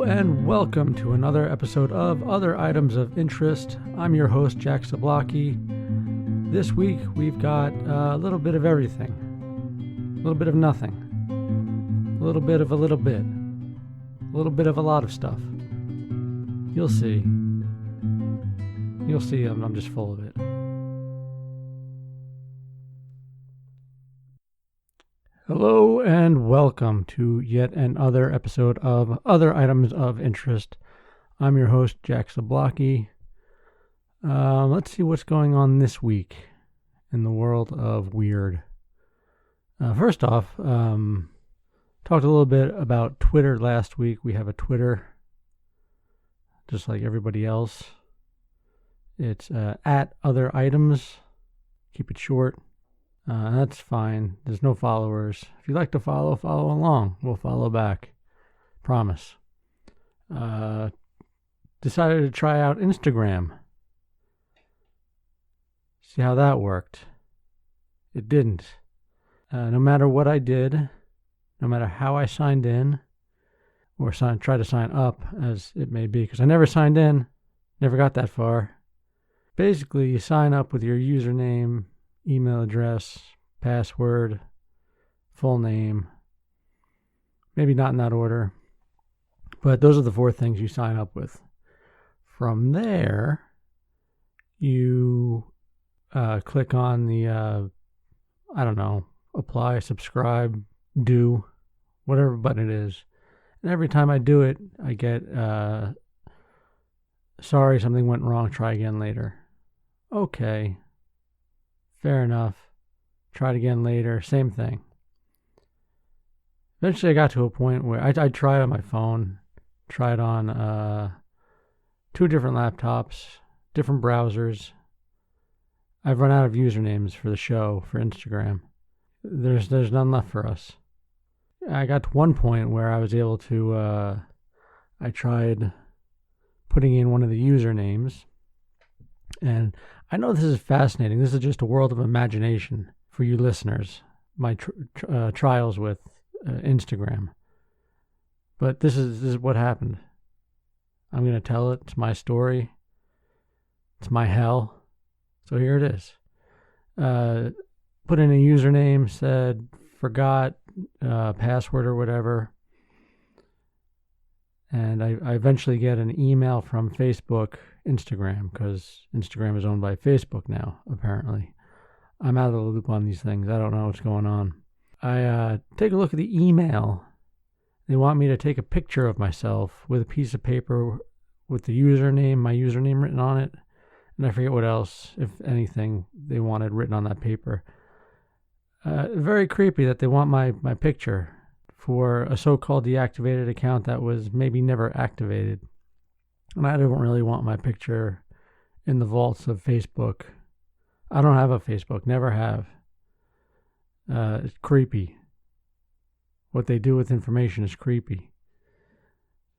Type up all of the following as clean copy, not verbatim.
and welcome to another episode of Other Items of Interest. I'm your host, Jack Zablocki. This week, we've got a little bit of everything. A little bit of nothing. A little bit of a little bit. A little bit of a lot of stuff. You'll see. You'll see I'm just full of it. Hello and welcome to yet another episode of Other Items of Interest. I'm your host, Jack Zablocki. Let's see what's going on this week in the world of weird. First off, talked a little bit about Twitter last week. We have a Twitter, just like everybody else. It's at Other Items. Keep it short. That's fine. There's no followers. If you'd like to follow along. We'll follow back. Promise. Decided to try out Instagram. See how that worked. It didn't. No matter what I did, no matter how I signed in, or try to sign up, as it may be, because I never signed in, never got that far. Basically, you sign up with your username, email address, password, full name, maybe not in that order, but those are the 4 things you sign up with. From there, you click on the, apply, subscribe, do, whatever button it is. And every time I do it, I get, sorry, something went wrong, try again later. Okay. Fair enough. Tried again later. Same thing. Eventually I got to a point where I tried on my phone. Tried on 2 different laptops. Different browsers. I've run out of usernames for the show, for Instagram. There's none left for us. I got to one point where I was able to, I tried putting in one of the usernames. And I know this is fascinating. This is just a world of imagination for you listeners, my trials with Instagram. But this is what happened. I'm going to tell it. It's my story. It's my hell. So here it is. Put in a username, said, forgot, password or whatever. And I eventually get an email from Facebook, Instagram, because Instagram is owned by Facebook now, apparently. I'm out of the loop on these things. I don't know what's going on. I take a look at the email. They want me to take a picture of myself with a piece of paper with the username, my username written on it. And I forget what else, if anything, they wanted written on that paper. Very creepy that they want my picture for a so-called deactivated account that was maybe never activated. And I don't really want my picture in the vaults of Facebook. I don't have a Facebook, never have. It's creepy. What they do with information is creepy.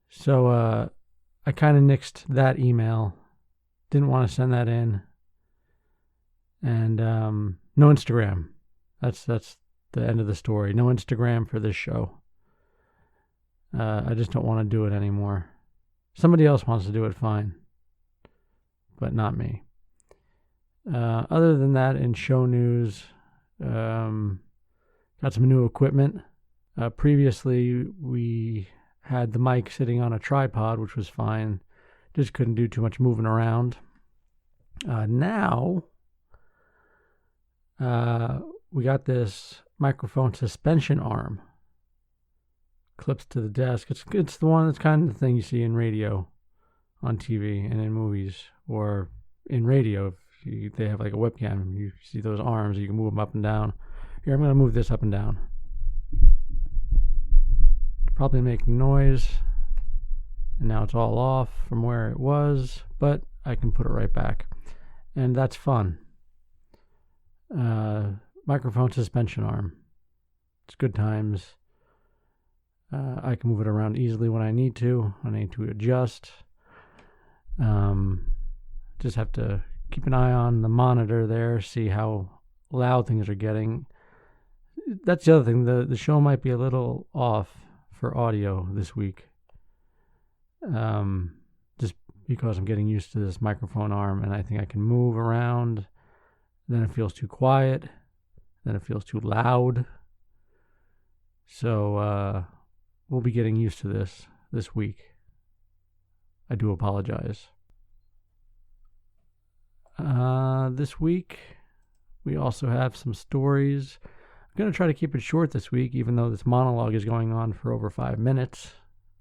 So I kind of nixed that email. Didn't want to send that in. And no Instagram. That's the end of the story. No Instagram for this show. I just don't want to do it anymore. Somebody else wants to do it, fine. But not me. Other than that, in show news, got some new equipment. Previously, we had the mic sitting on a tripod, which was fine. Just couldn't do too much moving around. Now, we got this microphone suspension arm. Clips to the desk. It's the one that's kind of the thing you see in radio, on TV, and in movies, or in radio. If they have like a webcam, you see those arms, you can move them up and down. Here, I'm going to move this up and down. Probably making noise, and now it's all off from where it was, but I can put it right back, and that's fun. Microphone suspension arm. It's good times. I can move it around easily when I need to adjust. Just have to keep an eye on the monitor there, see how loud things are getting. That's the other thing. The show might be a little off for audio this week. just because I'm getting used to this microphone arm, and I think I can move around. Then it feels too quiet. Then it feels too loud. So we'll be getting used to this week. I do apologize. This week, we also have some stories. I'm going to try to keep it short this week, even though this monologue is going on for over 5 minutes.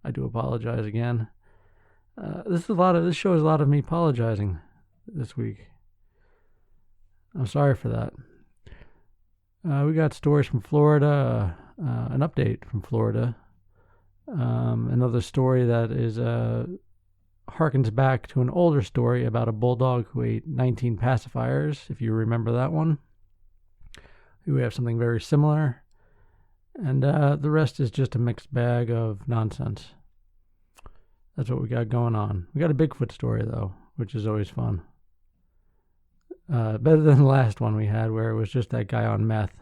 I do apologize again. This show is a lot of me apologizing this week. I'm sorry for that. We got stories from Florida, an update from Florida. Another story that is harkens back to an older story about a bulldog who ate 19 pacifiers, if you remember that one. We have something very similar. And the rest is just a mixed bag of nonsense. That's what we got going on. We got a Bigfoot story, though, which is always fun. Better than the last one we had, where it was just that guy on meth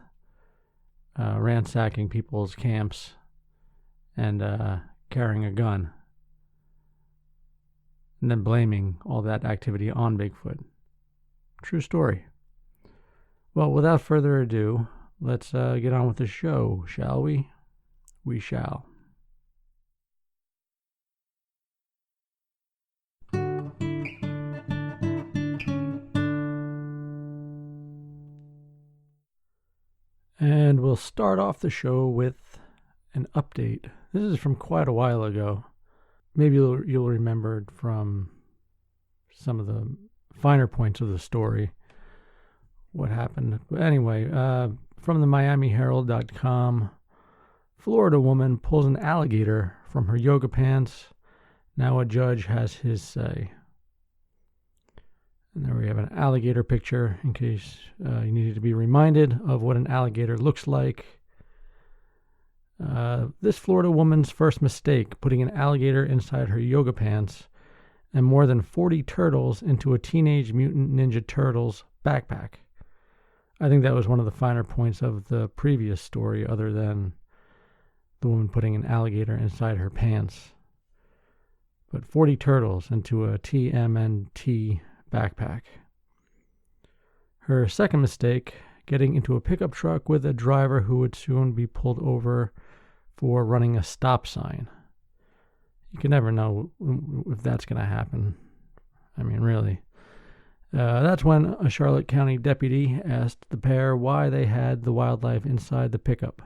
ransacking people's camps and carrying a gun, and then blaming all that activity on Bigfoot. True story. Well, without further ado, let's get on with the show, shall we? We shall. And we'll start off the show with an update. This is from quite a while ago. Maybe you'll remember it from some of the finer points of the story, what happened. But anyway, from the MiamiHerald.com, Florida woman pulls an alligator from her yoga pants. Now a judge has his say. And there we have an alligator picture in case you needed to be reminded of what an alligator looks like. This Florida woman's first mistake, putting an alligator inside her yoga pants and more than 40 turtles into a Teenage Mutant Ninja Turtles backpack. I think that was one of the finer points of the previous story, other than the woman putting an alligator inside her pants. But 40 turtles into a TMNT backpack. Her second mistake, getting into a pickup truck with a driver who would soon be pulled over for running a stop sign. You can never know if that's going to happen. I mean, really. That's when a Charlotte County deputy asked the pair why they had the wildlife inside the pickup.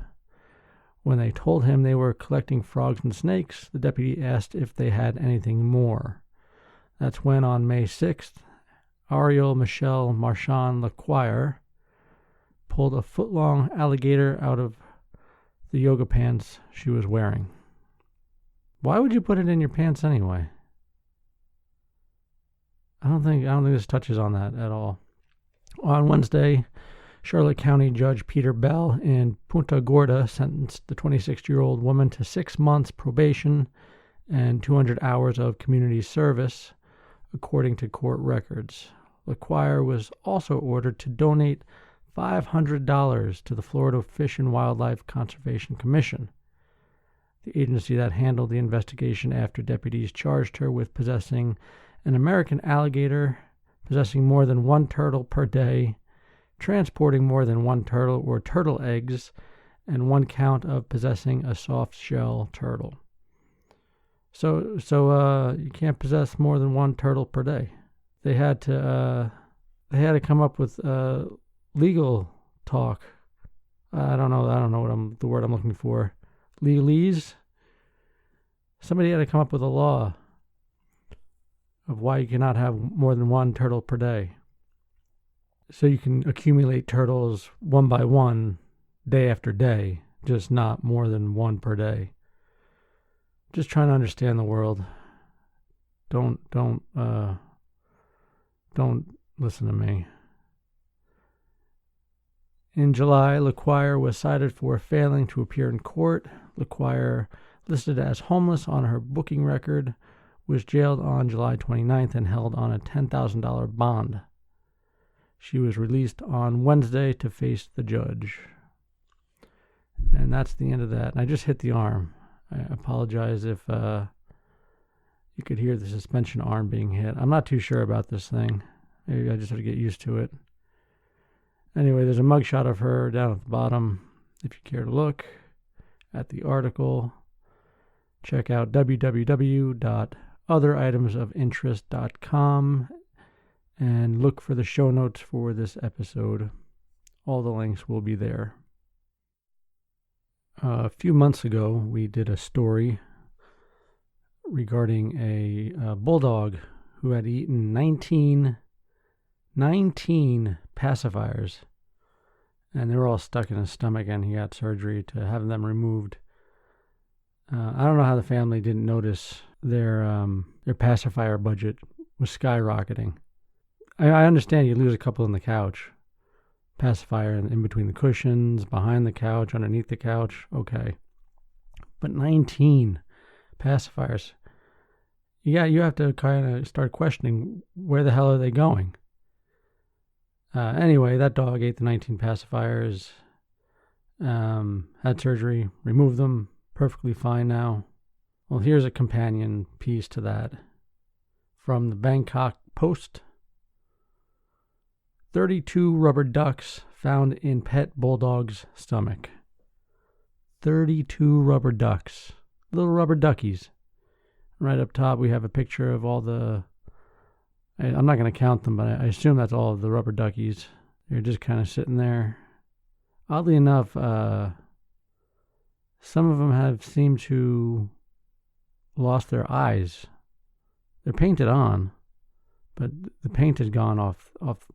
When they told him they were collecting frogs and snakes, the deputy asked if they had anything more. That's when, on May 6th, Ariel Michelle Marchand LaQuire pulled a foot-long alligator out of the yoga pants she was wearing. Why would you put it in your pants anyway? I don't think this touches on that at all. On Wednesday, Charlotte County Judge Peter Bell in Punta Gorda sentenced the 26-year-old woman to 6 months probation and 200 hours of community service, according to court records. LaQuire was also ordered to donate $500 to the Florida Fish and Wildlife Conservation Commission, the agency that handled the investigation after deputies charged her with possessing an American alligator, possessing more than 1 turtle per day, transporting more than 1 turtle or turtle eggs, and 1 count of possessing a soft shell turtle. So you can't possess more than 1 turtle per day. They had to come up with legal talk. I don't know the word I'm looking for. Legalese. Somebody had to come up with a law of why you cannot have more than 1 turtle per day. So you can accumulate turtles one by one, day after day, just not more than 1 per day. Just trying to understand the world. Don't listen to me. In July, LaQuire was cited for failing to appear in court. LaQuire, listed as homeless on her booking record, was jailed on July 29th and held on a $10,000 bond. She was released on Wednesday to face the judge. And that's the end of that. And I just hit the arm. I apologize if You could hear the suspension arm being hit. I'm not too sure about this thing. Maybe I just have to get used to it. Anyway, there's a mugshot of her down at the bottom. If you care to look at the article, check out www.otheritemsofinterest.com and look for the show notes for this episode. All the links will be there. A few months ago, we did a story regarding a bulldog who had eaten 19 pacifiers, and they were all stuck in his stomach, and he got surgery to have them removed. I don't know how the family didn't notice their pacifier budget was skyrocketing. I understand you lose a couple on the couch. Pacifier in between the cushions, behind the couch, underneath the couch, okay. But 19 pacifiers. Yeah, you have to kind of start questioning where the hell are they going. Anyway, that dog ate the 19 pacifiers, had surgery, removed them, perfectly fine now. Well, here's a companion piece to that from the Bangkok Post. 32 rubber ducks found in pet bulldog's stomach. 32 rubber ducks. Little rubber duckies. Right up top, we have a picture of all the... I'm not going to count them, but I assume that's all of the rubber duckies. They're just kind of sitting there. Oddly enough, some of them have seemed to lost their eyes. They're painted on, but the paint has gone off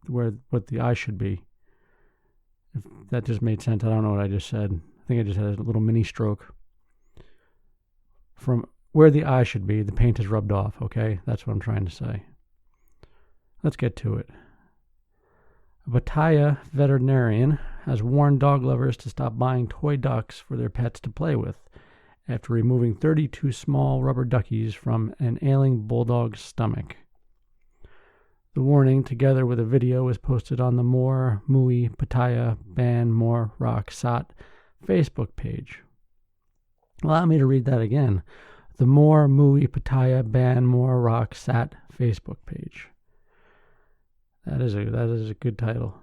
what the eye should be. If that just made sense, I don't know what I just said. I think I just had a little mini stroke. From where the eye should be, the paint is rubbed off, okay? That's what I'm trying to say. Let's get to it. A Pattaya veterinarian has warned dog lovers to stop buying toy ducks for their pets to play with after removing 32 small rubber duckies from an ailing bulldog's stomach. The warning, together with a video, was posted on the More Mui Pattaya Ban More Rock Sat Facebook page. Allow me to read that again. The More Mui Pattaya Ban More Rock Sat Facebook page. That is a good title.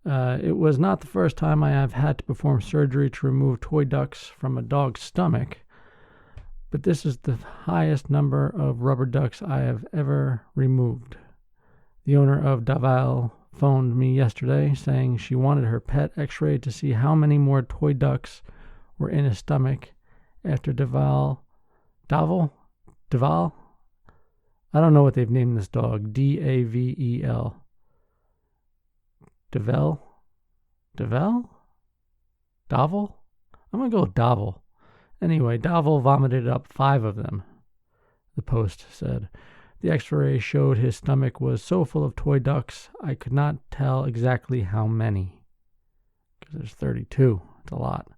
It was not the first time I have had to perform surgery to remove toy ducks from a dog's stomach, but this is the highest number of rubber ducks I have ever removed. The owner of Davao phoned me yesterday saying she wanted her pet x-rayed to see how many more toy ducks were in his stomach after Davao? I don't know what they've named this dog. Davel. Davel? Davel? I'm going to go with Davel. Anyway, Davel vomited up 5 of them, the Post said. The x-ray showed his stomach was so full of toy ducks, I could not tell exactly how many. Because there's 32. It's a lot.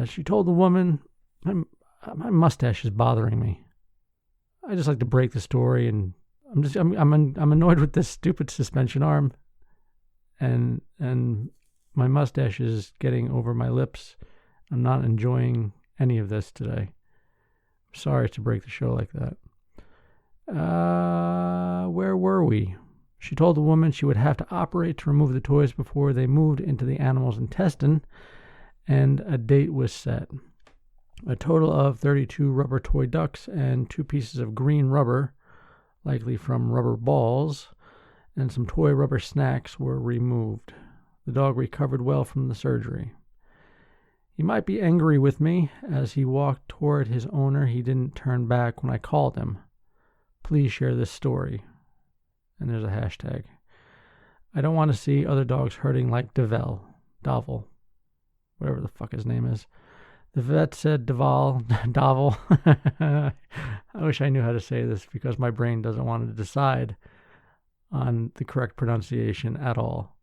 She told the woman, my mustache is bothering me. I just like to break the story, and I'm annoyed with this stupid suspension arm, and my mustache is getting over my lips. I'm not enjoying any of this today. I'm sorry to break the show like that. Where were we? She told the woman she would have to operate to remove the toys before they moved into the animal's intestine, and a date was set. A total of 32 rubber toy ducks and 2 pieces of green rubber, likely from rubber balls, and some toy rubber snacks were removed. The dog recovered well from the surgery. He might be angry with me. As he walked toward his owner, he didn't turn back when I called him. Please share this story. And there's a hashtag. I don't want to see other dogs hurting like Davel, whatever the fuck his name is. The vet said Davel. I wish I knew how to say this because my brain doesn't want to decide on the correct pronunciation at all.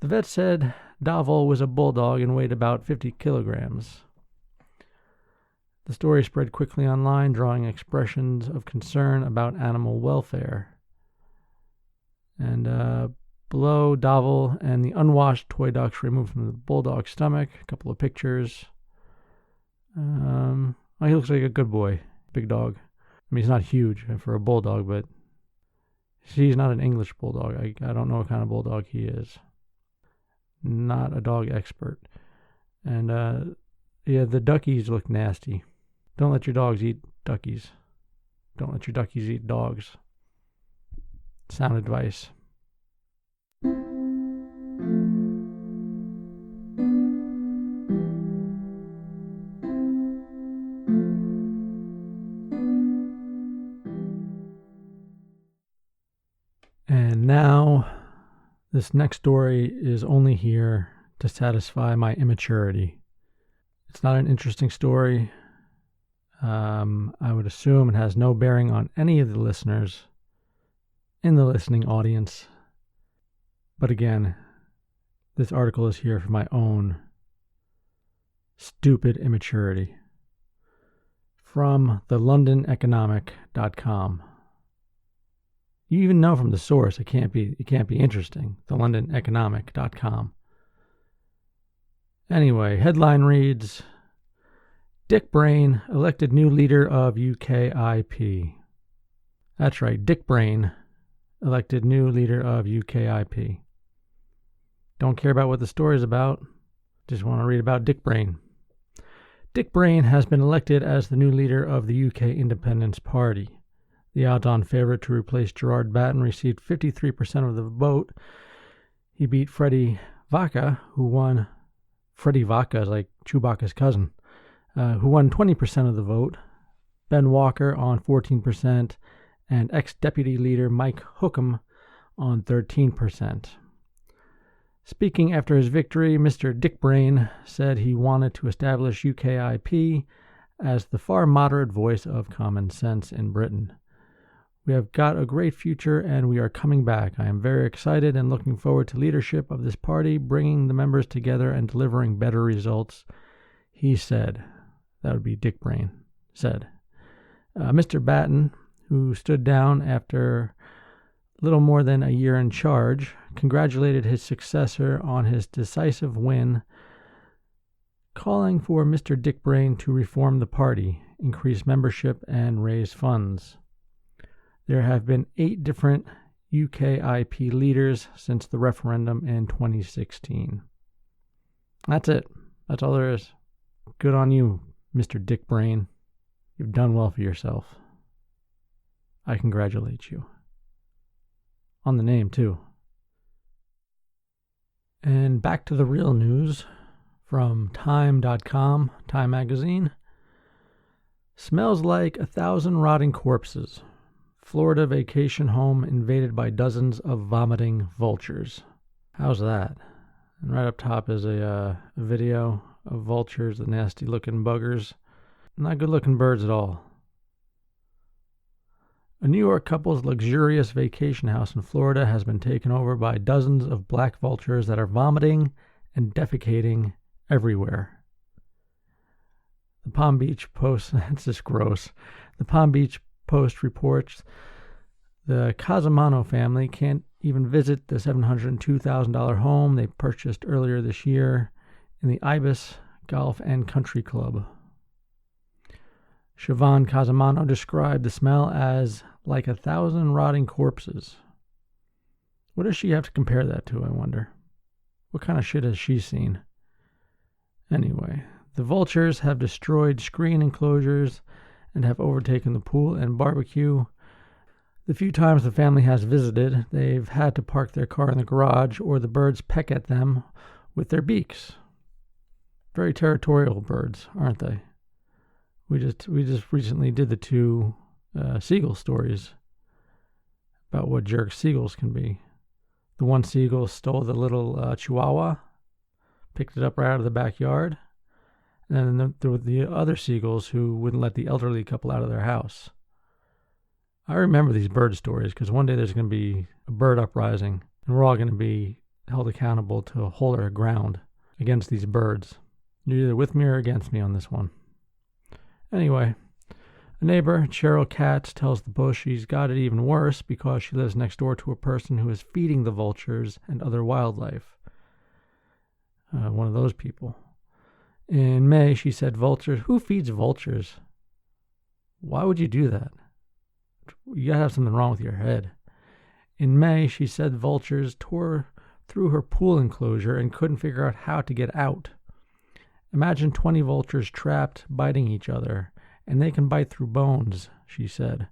The vet said Davel was a bulldog and weighed about 50 kilograms. The story spread quickly online, drawing expressions of concern about animal welfare. And below, Davel and the unwashed toy ducks removed from the bulldog's stomach. A couple of pictures. He looks like a good boy. big dog. I mean, he's not huge for a bulldog, but he's not an English bulldog. I don't know what kind of bulldog he is. Not a dog expert. And the duckies look nasty. Don't let your dogs eat duckies. Don't let your duckies eat dogs. Sound advice. And now, this next story is only here to satisfy my immaturity. It's not an interesting story. I would assume it has no bearing on any of the listeners in the listening audience. But again, this article is here for my own stupid immaturity. From the londoneconomic.com. You even know from the source it can't be interesting. The londoneconomic.com. Anyway, headline reads, Dick Brain elected new leader of UKIP. That's right, Dick Brain elected new leader of UKIP. Don't care about what the story's about. Just want to read about Dick Brain. Dick Brain has been elected as the new leader of the UK Independence Party. The odds-on favorite to replace Gerard Batten received 53% of the vote. He beat Freddie Vaca, who won... Freddie Vaca is like Chewbacca's cousin, who won 20% of the vote. Ben Walker on 14%, and ex-deputy leader Mike Hookham on 13%. Speaking after his victory, Mr. Dick Brain said he wanted to establish UKIP as the far moderate voice of common sense in Britain. We have got a great future and we are coming back. I am very excited and looking forward to leadership of this party, bringing the members together and delivering better results, he said. That would be Dick Brain said. Mr. Batten, who stood down after little more than a year in charge, congratulated his successor on his decisive win, calling for Mr. Dick Brain to reform the party, increase membership, and raise funds. There have been 8 different UKIP leaders since the referendum in 2016. That's it. That's all there is. Good on you, Mr. Dick Brain. You've done well for yourself. I congratulate you. On the name, too. And back to the real news from Time.com, Time Magazine. Smells like 1,000 rotting corpses. Florida vacation home invaded by dozens of vomiting vultures. How's that? And right up top is a video of vultures, the nasty looking buggers. Not good looking birds at all. A New York couple's luxurious vacation house in Florida has been taken over by dozens of black vultures that are vomiting and defecating everywhere. The Palm Beach Post, it's just gross. The Palm Beach Post reports the Casamano family can't even visit the $702,000 home they purchased earlier this year in the Ibis Golf and Country Club. Siobhan Casamano described the smell as like 1,000 rotting corpses. What does she have to compare that to, I wonder? What kind of shit has she seen? Anyway, the vultures have destroyed screen enclosures and have overtaken the pool and barbecue. The few times the family has visited, they've had to park their car in the garage or the birds peck at them with their beaks. Very territorial birds, aren't they? We just recently did the 2 seagull stories about what jerks seagulls can be. The one seagull stole the little chihuahua, picked it up right out of the backyard, and then there were the other seagulls who wouldn't let the elderly couple out of their house. I remember these bird stories because one day there's going to be a bird uprising, and we're all going to be held accountable to hold our ground against these birds. You're either with me or against me on this one. Anyway, a neighbor, Cheryl Katz, tells the Post she's got it even worse because she lives next door to a person who is feeding the vultures and other wildlife. One of those people. In May, she said, "Vultures? Who feeds vultures? Why would you do that? You gotta have something wrong with your head. In May, she said vultures tore through her pool enclosure and couldn't figure out how to get out. Imagine 20 vultures trapped, biting each other, and they can bite through bones, she said.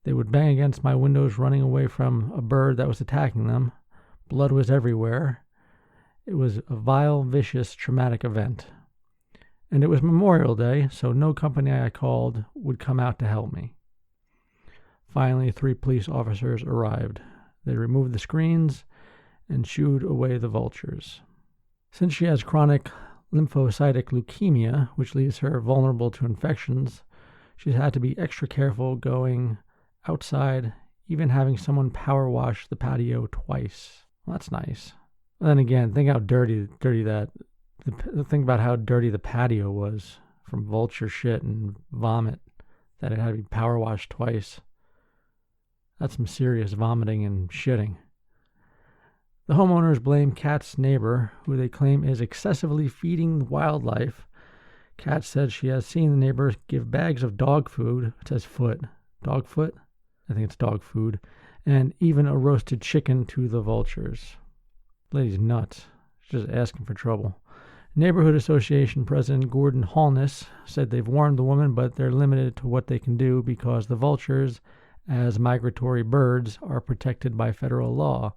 They would bang against my windows running away from a bird that was attacking them. Blood was everywhere. It was a vile, vicious, traumatic event. And it was Memorial Day, so no company I called would come out to help me. Finally, 3 police officers arrived. They removed the screens and shooed away the vultures. Since she has chronic lymphocytic leukemia, which leaves her vulnerable to infections, she's had to be extra careful going outside, even having someone power wash the patio twice. Well, that's nice. And then again, think how dirty that. Think about how dirty the patio was from vulture shit and vomit, that it had to be power washed twice. That's some serious vomiting and shitting. The homeowners blame Kat's neighbor, who they claim is excessively feeding wildlife. Kat said she has seen the neighbor give bags of dog food, it says foot, dog foot? I think it's dog food, and even a roasted chicken to the vultures. Lady's nuts. She's just asking for trouble. Neighborhood Association President Gordon Holness said they've warned the woman, but they're limited to what they can do because the vultures, as migratory birds, are protected by federal law.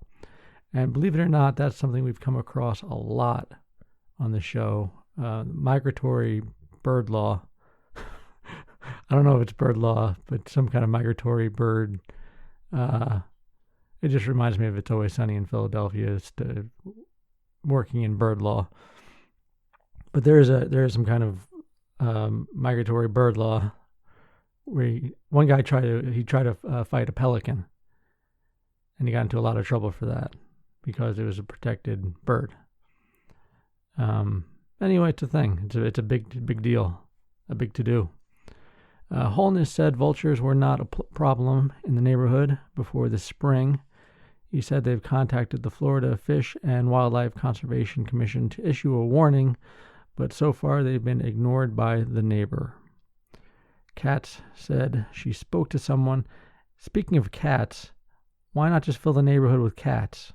And believe it or not, that's something we've come across a lot on the show. Migratory bird law. I don't know if it's bird law, but some kind of migratory bird. It just reminds me of It's Always Sunny in Philadelphia. It's working in bird law. But there is some kind of migratory bird law where one guy tried to fight a pelican, and he got into a lot of trouble for that because it was a protected bird. Anyway, it's a thing. It's a big deal, a big to-do. Holness said vultures were not a problem in the neighborhood before this spring. He said they've contacted the Florida Fish and Wildlife Conservation Commission to issue a warning, but so far they've been ignored by the neighbor. Katz said she spoke to someone. Speaking of cats, why not just fill the neighborhood with cats?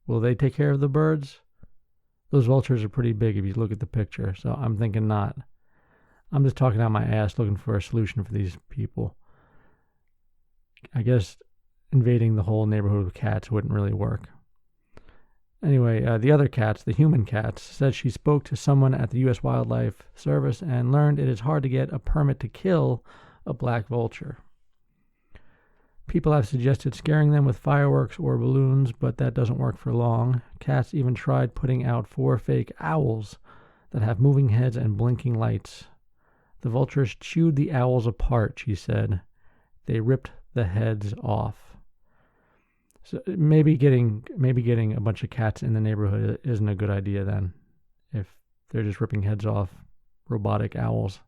Will they take care of the birds? Those vultures are pretty big if you look at the picture, so I'm thinking not. I'm just talking out my ass looking for a solution for these people. I guess invading the whole neighborhood with cats wouldn't really work. Anyway, the other cats, the human cats, said she spoke to someone at the U.S. Wildlife Service and learned it is hard to get a permit to kill a black vulture. People have suggested scaring them with fireworks or balloons, but that doesn't work for long. Cats even tried putting out 4 fake owls that have moving heads and blinking lights. The vultures chewed the owls apart, she said. They ripped the heads off. So maybe getting a bunch of cats in the neighborhood isn't a good idea then, if they're just ripping heads off robotic owls.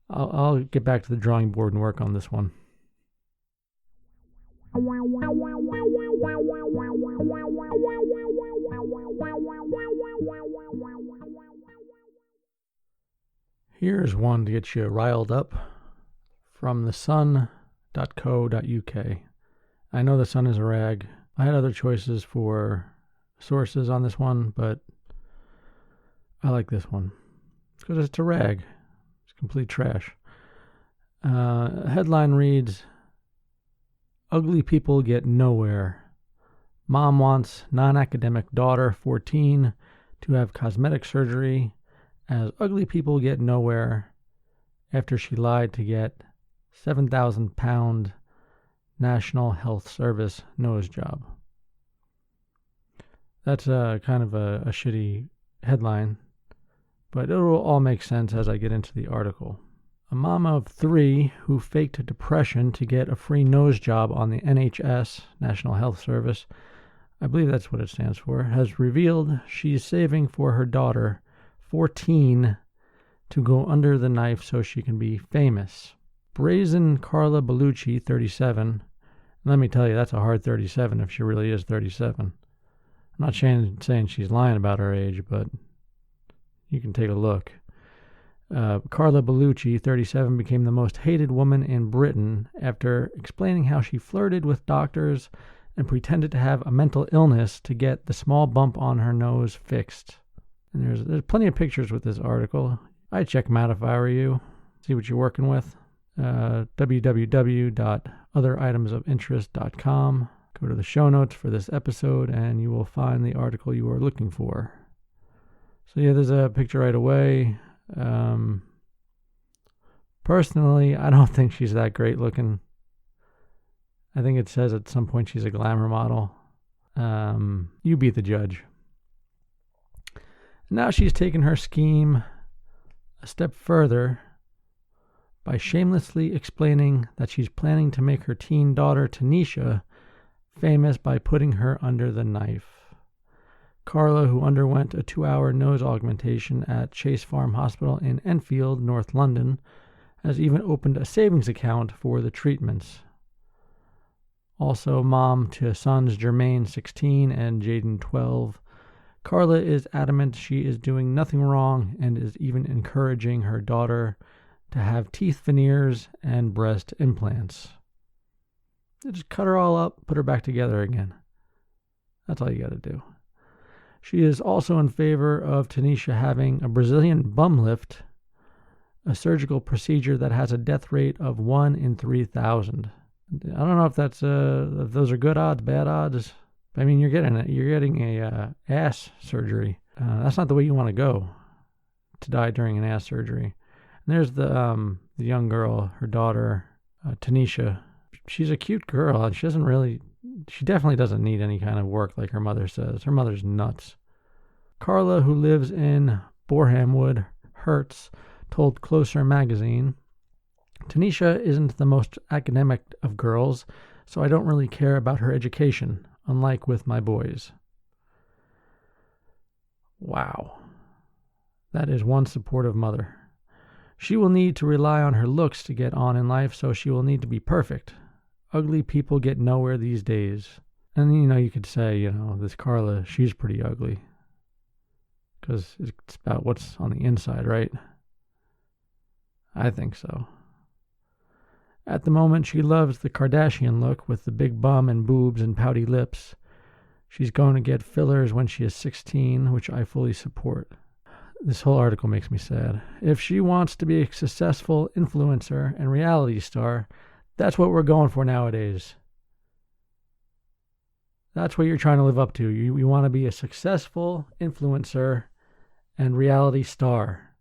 I'll get back to the drawing board and work on this one. Here's one to get you riled up from thesun.co.uk. I know the Sun is a rag. I had other choices for sources on this one, but I like this one because it's a rag. It's complete trash. Headline reads, "Ugly people get nowhere. Mom wants non-academic daughter, 14, to have cosmetic surgery as ugly people get nowhere after she lied to get £7,000 National Health Service nose job." That's kind of a shitty headline, but it will all make sense as I get into the article. A mom of 3 who faked depression to get a free nose job on the NHS, National Health Service, I believe that's what it stands for, has revealed she's saving for her daughter, 14, to go under the knife so she can be famous. Brazen Carla Bellucci, 37. Let me tell you, that's a hard 37 if she really is 37. I'm not saying she's lying about her age, but you can take a look. Carla Bellucci, 37, became the most hated woman in Britain after explaining how she flirted with doctors and pretended to have a mental illness to get the small bump on her nose fixed. And there's plenty of pictures with this article. I'd check them out if I were you. See what you're working with. www.otheritemsofinterest.com. Go to the show notes for this episode and you will find the article you are looking for. So yeah, there's a picture right away. Personally, I don't think she's that great looking. I think it says at some point she's a glamour model. You be the judge. Now she's taken her scheme a step further by shamelessly explaining that she's planning to make her teen daughter Tanisha famous by putting her under the knife. Carla, who underwent a 2-hour nose augmentation at Chase Farm Hospital in Enfield, North London, has even opened a savings account for the treatments. Also mom to sons Jermaine, 16, and Jaden, 12. Carla is adamant she is doing nothing wrong and is even encouraging her daughter to have teeth veneers and breast implants. Just cut her all up, put her back together again. That's all you got to do. She is also in favor of Tanisha having a Brazilian bum lift, a surgical procedure that has a death rate of 1 in 3,000. I don't know if that's if those are good odds, bad odds. I mean, you're getting a ass surgery. That's not the way you want to go, to die during an ass surgery. And there's the young girl, her daughter, Tanisha. She's a cute girl, and she definitely doesn't need any kind of work like her mother says. Her mother's nuts. Carla, who lives in Borehamwood, Herts, told Closer magazine, Tanisha isn't the most academic of girls, so I don't really care about her education, unlike with my boys. Wow. That is one supportive mother. She will need to rely on her looks to get on in life, so she will need to be perfect. Ugly people get nowhere these days. And, you could say, this Carla, she's pretty ugly. Because it's about what's on the inside, right? I think so. At the moment, she loves the Kardashian look with the big bum and boobs and pouty lips. She's going to get fillers when she is 16, which I fully support. This whole article makes me sad. If she wants to be a successful influencer and reality star, that's what we're going for nowadays. That's what you're trying to live up to. You want to be a successful influencer and reality star.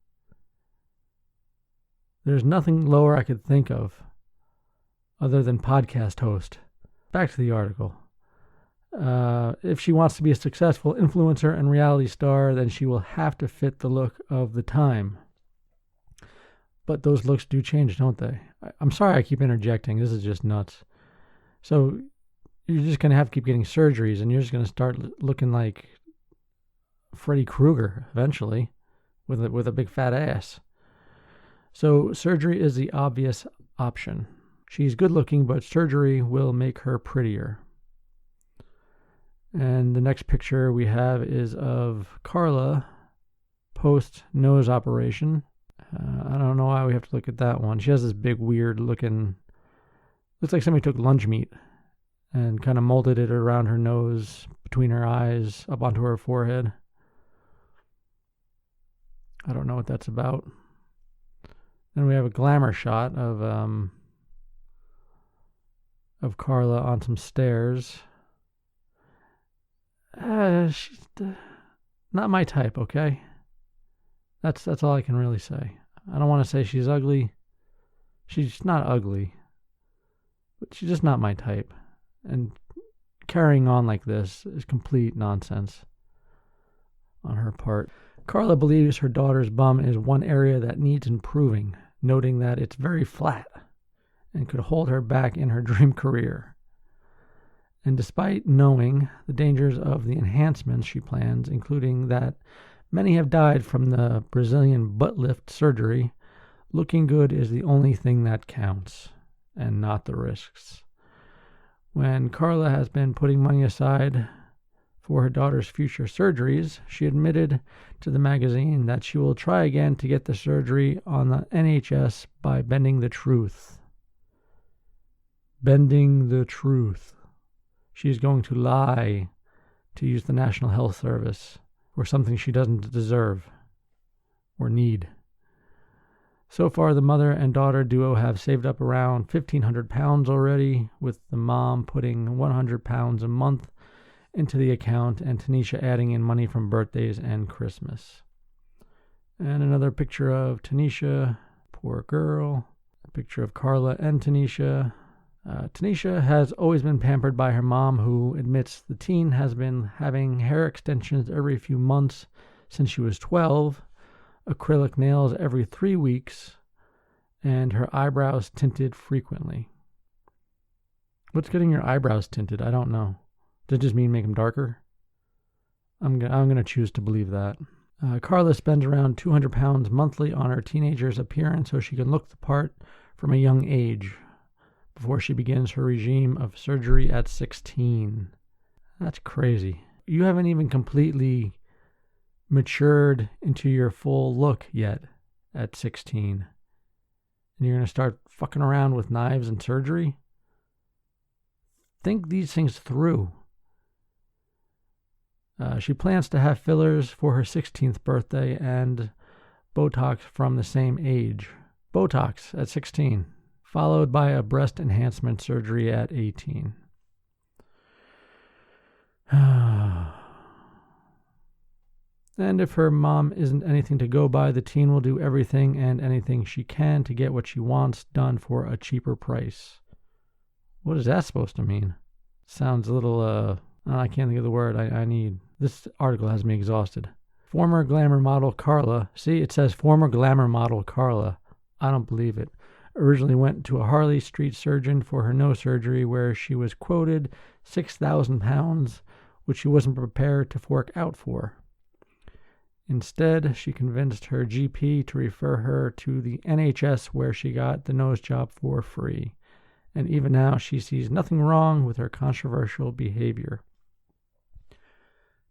There's nothing lower I could think of other than podcast host. Back to the article. If she wants to be a successful influencer and reality star, then she will have to fit the look of the time. But those looks do change, don't they? I'm sorry I keep interjecting. This is just nuts. So you're just going to have to keep getting surgeries, and you're just going to start looking like Freddy Krueger eventually with a big fat ass. So surgery is the obvious option. She's good looking, but surgery will make her prettier. And the next picture we have is of Carla post nose operation. I don't know why we have to look at that one. She has this big weird looking, looks like somebody took lunch meat and kind of molded it around her nose, between her eyes, up onto her forehead. I don't know what that's about. Then we have a glamour shot of Carla on some stairs. She's not my type, okay? That's all I can really say. I don't want to say she's ugly. She's not ugly, but she's just not my type. And carrying on like this is complete nonsense on her part. Carla believes her daughter's bum is one area that needs improving, noting that it's very flat and could hold her back in her dream career. And despite knowing the dangers of the enhancements she plans, including that many have died from the Brazilian butt lift surgery, looking good is the only thing that counts, and not the risks. When Carla has been putting money aside for her daughter's future surgeries, she admitted to the magazine that she will try again to get the surgery on the NHS by bending the truth. Bending the truth. She is going to lie to use the National Health Service for something she doesn't deserve or need. So far, the mother and daughter duo have saved up around £1,500 already, with the mom putting £100 a month into the account and Tanisha adding in money from birthdays and Christmas. And another picture of Tanisha, poor girl. A picture of Carla and Tanisha. Tanisha has always been pampered by her mom, who admits the teen has been having hair extensions every few months since she was 12, acrylic nails every 3 weeks, and her eyebrows tinted frequently. What's getting your eyebrows tinted? I don't know. Does it just mean make them darker? I'm gonna choose to believe that. Carla spends around £200 monthly on her teenager's appearance so she can look the part from a young age before she begins her regime of surgery at 16. That's crazy. You haven't even completely matured into your full look yet at 16. And you're going to start fucking around with knives and surgery? Think these things through. She plans to have fillers for her 16th birthday and Botox from the same age. Botox at 16, followed by a breast enhancement surgery at 18. And if her mom isn't anything to go by, the teen will do everything and anything she can to get what she wants done for a cheaper price. What is that supposed to mean? Sounds a little, I can't think of the word I need. This article has me exhausted. Former glamour model Carla, see, it says former glamour model Carla. I don't believe it. Originally went to a Harley Street surgeon for her nose surgery where she was quoted £6,000, which she wasn't prepared to fork out for. Instead, she convinced her GP to refer her to the NHS where she got the nose job for free. And even now, she sees nothing wrong with her controversial behavior.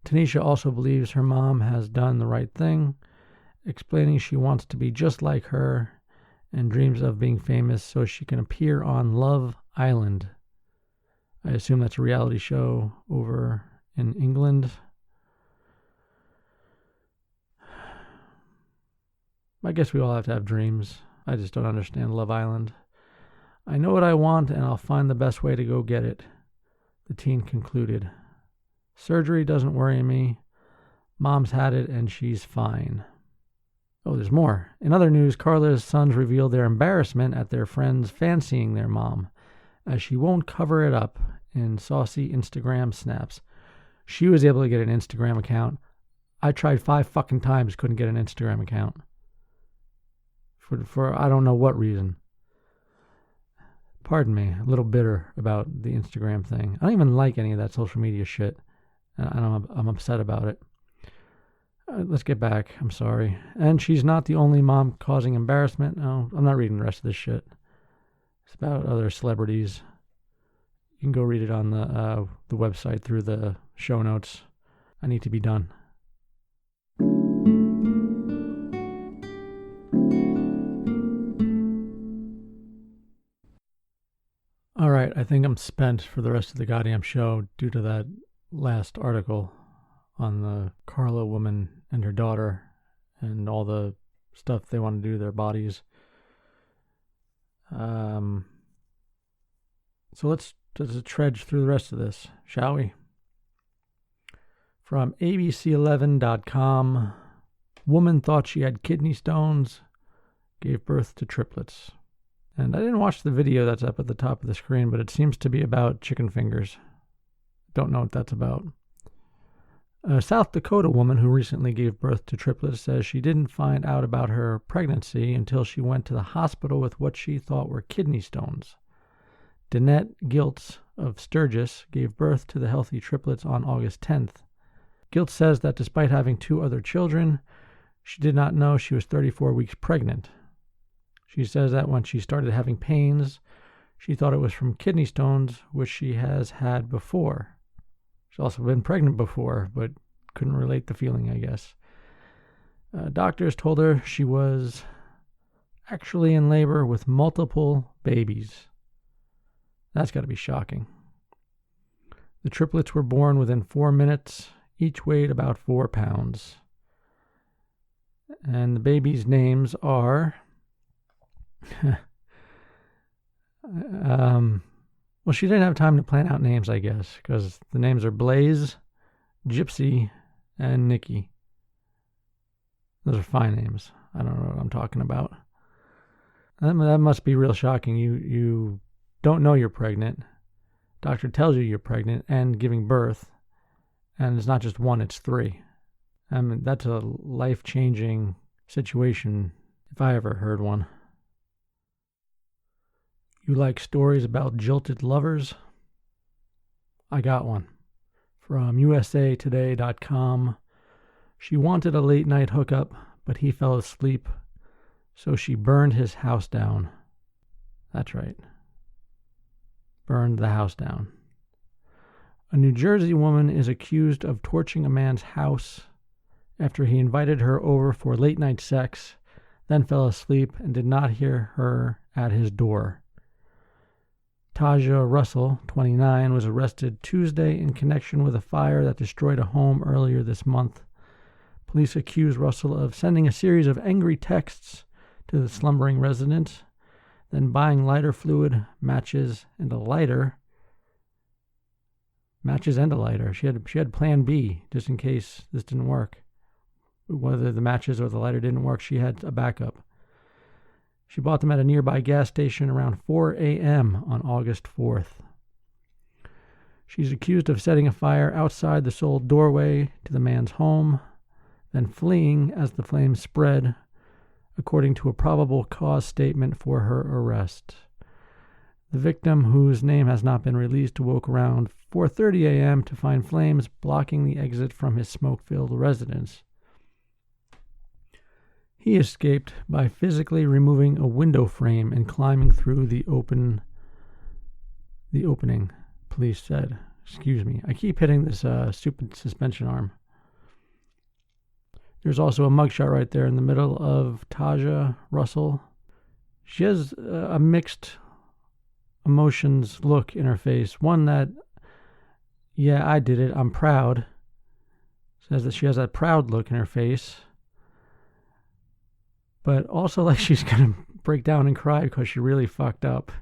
Tanisha also believes her mom has done the right thing, explaining she wants to be just like her and dreams of being famous so she can appear on Love Island. I assume that's a reality show over in England. I guess we all have to have dreams. I just don't understand Love Island. I know what I want and I'll find the best way to go get it, the teen concluded. Surgery doesn't worry me. Mom's had it and she's fine. Oh, there's more. In other news, Carla's sons revealed their embarrassment at their friends fancying their mom, as she won't cover it up in saucy Instagram snaps. She was able to get an Instagram account. I tried 5 fucking times, couldn't get an Instagram account. For I don't know what reason. Pardon me, a little bitter about the Instagram thing. I don't even like any of that social media shit, and I'm upset about it. Let's get back. I'm sorry. And she's not the only mom causing embarrassment. No, I'm not reading the rest of this shit. It's about other celebrities. You can go read it on the website through the show notes. I need to be done. All right, I think I'm spent for the rest of the goddamn show due to that last article on the Carla woman and her daughter and all the stuff they want to do to their bodies. So let's just trudge through the rest of this, shall we? From abc11.com, woman thought she had kidney stones, gave birth to triplets. And I didn't watch the video that's up at the top of the screen, but it seems to be about chicken fingers. Don't know what that's about. A South Dakota woman who recently gave birth to triplets says she didn't find out about her pregnancy until she went to the hospital with what she thought were kidney stones. Danette Giltz of Sturgis gave birth to the healthy triplets on August 10th. Giltz says that despite having 2 other children, she did not know she was 34 weeks pregnant. She says that when she started having pains, she thought it was from kidney stones, which she has had before. She's also been pregnant before, but couldn't relate the feeling, I guess. Doctors told her she was actually in labor with multiple babies. That's got to be shocking. The triplets were born within 4 minutes. Each weighed about 4 pounds. And the babies' names are... well, she didn't have time to plan out names, I guess, because the names are Blaze, Gypsy, and Nikki. Those are fine names. I don't know what I'm talking about. That must be real shocking. You don't know you're pregnant. Doctor tells you you're pregnant and giving birth. And it's not just one, it's 3. I mean, that's a life-changing situation if I ever heard one. You like stories about jilted lovers? I got one. From usatoday.com. She wanted a late-night hookup, but he fell asleep, so she burned his house down. That's right. Burned the house down. A New Jersey woman is accused of torching a man's house after he invited her over for late-night sex, then fell asleep and did not hear her at his door. Taja Russell, 29, was arrested Tuesday in connection with a fire that destroyed a home earlier this month. Police accused Russell of sending a series of angry texts to the slumbering resident, then buying lighter fluid, matches, and a lighter. She had plan B, just in case this didn't work. Whether the matches or the lighter didn't work, she had a backup. She bought them at a nearby gas station around 4 a.m. on August 4th. She's accused of setting a fire outside the sole doorway to the man's home, then fleeing as the flames spread, according to a probable cause statement for her arrest. The victim, whose name has not been released, awoke around 4:30 a.m. to find flames blocking the exit from his smoke-filled residence. He escaped by physically removing a window frame and climbing through the opening, police said. Excuse me. I keep hitting this stupid suspension arm. There's also a mugshot right there in the middle of Taja Russell. She has a mixed emotions look in her face. One that, yeah, I did it, I'm proud. Says that she has that proud look in her face. But also like she's going to break down and cry because she really fucked up.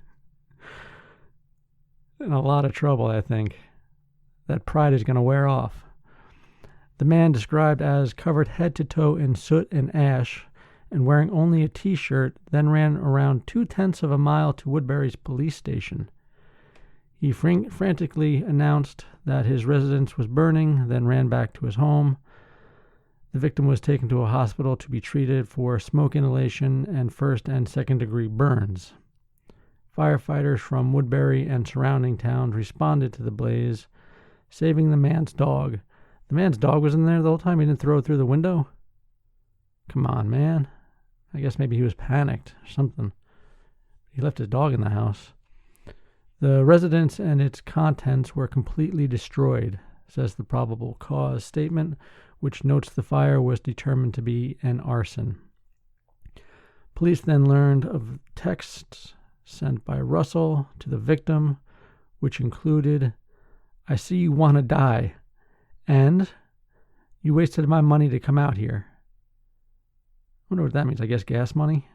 In a lot of trouble, I think. That pride is going to wear off. The man, described as covered head to toe in soot and ash and wearing only a t-shirt, then ran around 0.2 of a mile to Woodbury's police station. He frantically announced that his residence was burning, then ran back to his home. The victim was taken to a hospital to be treated for smoke inhalation and first and second degree burns. Firefighters from Woodbury and surrounding towns responded to the blaze, saving the man's dog. The man's dog was in there the whole time? He didn't throw it through the window? Come on, man. I guess maybe he was panicked or something. He left his dog in the house. The residence and its contents were completely destroyed, says the probable cause statement, which notes the fire was determined to be an arson. Police then learned of texts sent by Russell to the victim, which included, "I see you want to die," and "You wasted my money to come out here." I wonder what that means. I guess gas money?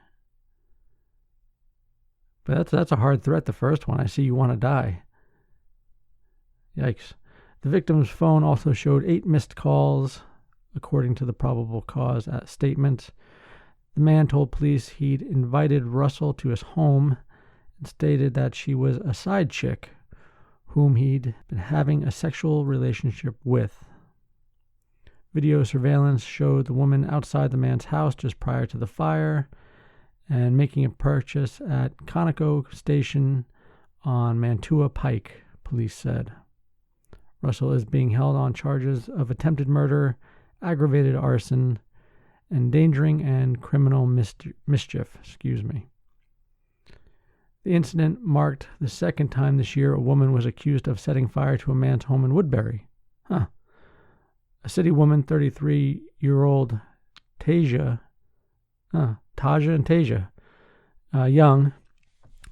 But that's a hard threat, the first one. "I see you want to die." Yikes. The victim's phone also showed 8 missed calls, according to the probable cause statement. The man told police he'd invited Russell to his home and stated that she was a side chick whom he'd been having a sexual relationship with. Video surveillance showed the woman outside the man's house just prior to the fire and making a purchase at Conoco Station on Mantua Pike, police said. Russell is being held on charges of attempted murder, aggravated arson, endangering, and criminal mischief. The incident marked the second time this year a woman was accused of setting fire to a man's home in Woodbury. A city woman, 33-year-old Tasia and Tasia Young,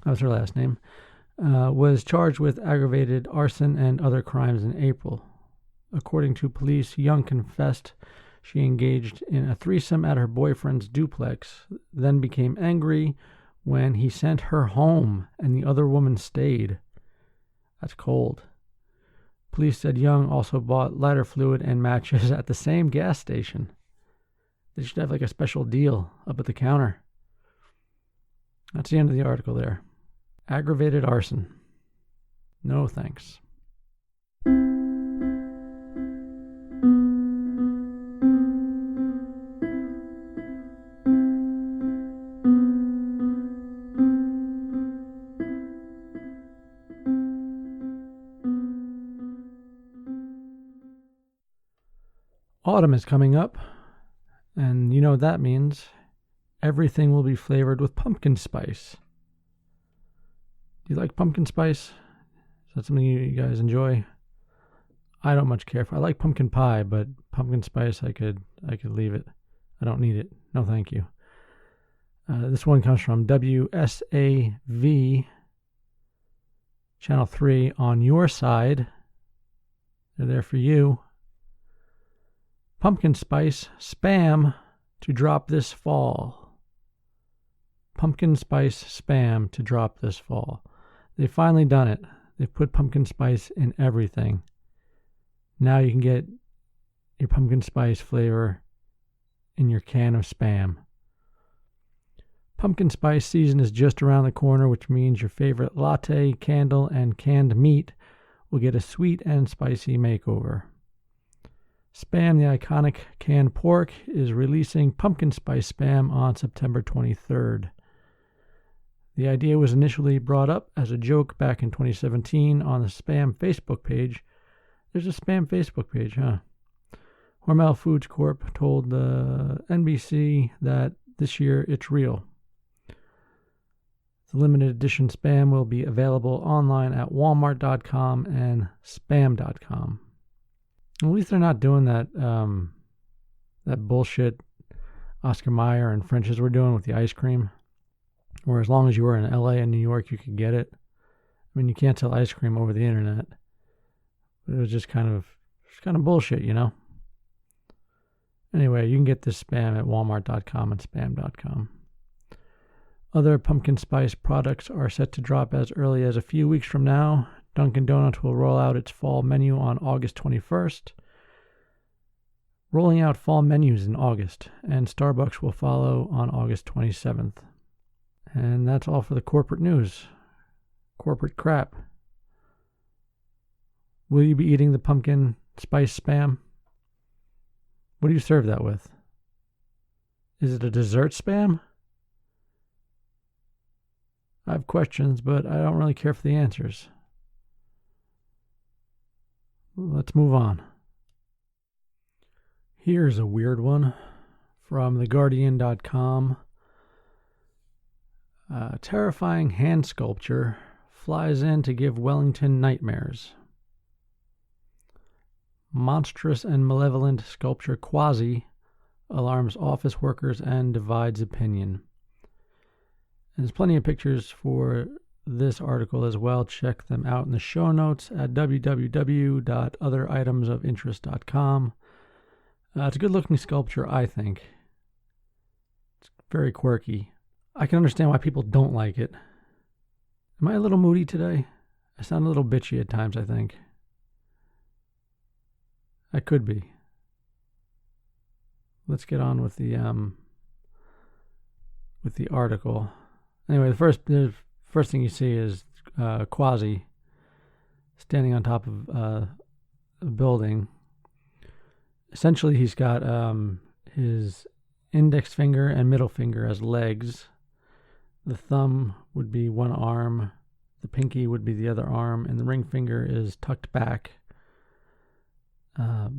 that was her last name, was charged with aggravated arson and other crimes in April. According to police, Young confessed she engaged in a threesome at her boyfriend's duplex, then became angry when he sent her home and the other woman stayed. That's cold. Police said Young also bought lighter fluid and matches at the same gas station. They should have like a special deal up at the counter. That's the end of the article there. Aggravated arson. No thanks. Autumn is coming up, and you know what that means. Everything will be flavored with pumpkin spice. Do you like pumpkin spice? Is that something you guys enjoy? I don't much care for. I like pumpkin pie, but pumpkin spice, I could leave it. I don't need it. No, thank you. This one comes from WSAV Channel 3 on your side. They're there for you. Pumpkin spice spam to drop this fall. Pumpkin spice spam to drop this fall. They've finally done it. They've put pumpkin spice in everything. Now you can get your pumpkin spice flavor in your can of spam. Pumpkin spice season is just around the corner, which means your favorite latte, candle, and canned meat will get a sweet and spicy makeover. Spam, the iconic canned pork, is releasing pumpkin spice spam on September 23rd. The idea was initially brought up as a joke back in 2017 on the Spam Facebook page. There's a Spam Facebook page, huh? Hormel Foods Corp told the NBC that this year it's real. The limited edition Spam will be available online at walmart.com and spam.com. At least they're not doing that bullshit Oscar Mayer and French's were doing with the ice cream, where as long as you were in LA and New York, you could get it. I mean, you can't sell ice cream over the internet. But it was just kind of bullshit, you know? Anyway, you can get this Spam at walmart.com and spam.com. Other pumpkin spice products are set to drop as early as a few weeks from now. Dunkin' Donuts will roll out its fall menu on August 21st. Rolling out fall menus in August, and Starbucks will follow on August 27th. And that's all for the corporate news. Corporate crap. Will you be eating the pumpkin spice spam? What do you serve that with? Is it a dessert spam? I have questions, but I don't really care for the answers. Let's move on. Here's a weird one from theguardian.com. Terrifying hand sculpture flies in to give Wellington nightmares. Monstrous and malevolent sculpture Quasi alarms office workers and divides opinion. And there's plenty of pictures for this article as well. Check them out in the show notes at www.otheritemsofinterest.com. It's a good looking sculpture, I think. It's very quirky. I can understand why people don't like it. Am I a little moody today? I sound a little bitchy at times, I think. I could be. Let's get on with the article. Anyway, the first thing you see is Quasi standing on top of a building. Essentially, he's got his index finger and middle finger as legs. The thumb would be one arm, the pinky would be the other arm, and the ring finger is tucked back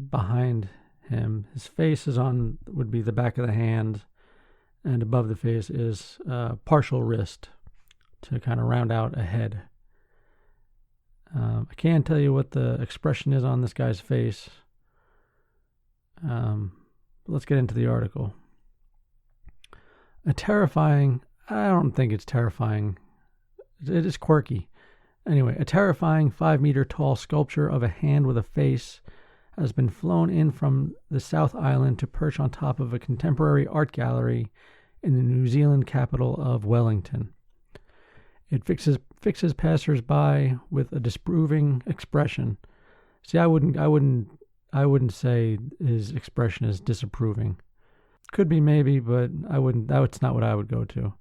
behind him. His face would be the back of the hand, and above the face is partial wrist to kind of round out a head. I can't tell you what the expression is on this guy's face. Let's get into the article. I don't think it's terrifying. It is quirky. Anyway, a terrifying 5-meter tall sculpture of a hand with a face has been flown in from the South Island to perch on top of a contemporary art gallery in the New Zealand capital of Wellington. It fixes passers-by with a disapproving expression. See, I wouldn't say his expression is disapproving. Could be maybe, but I wouldn't. That's not what I would go to.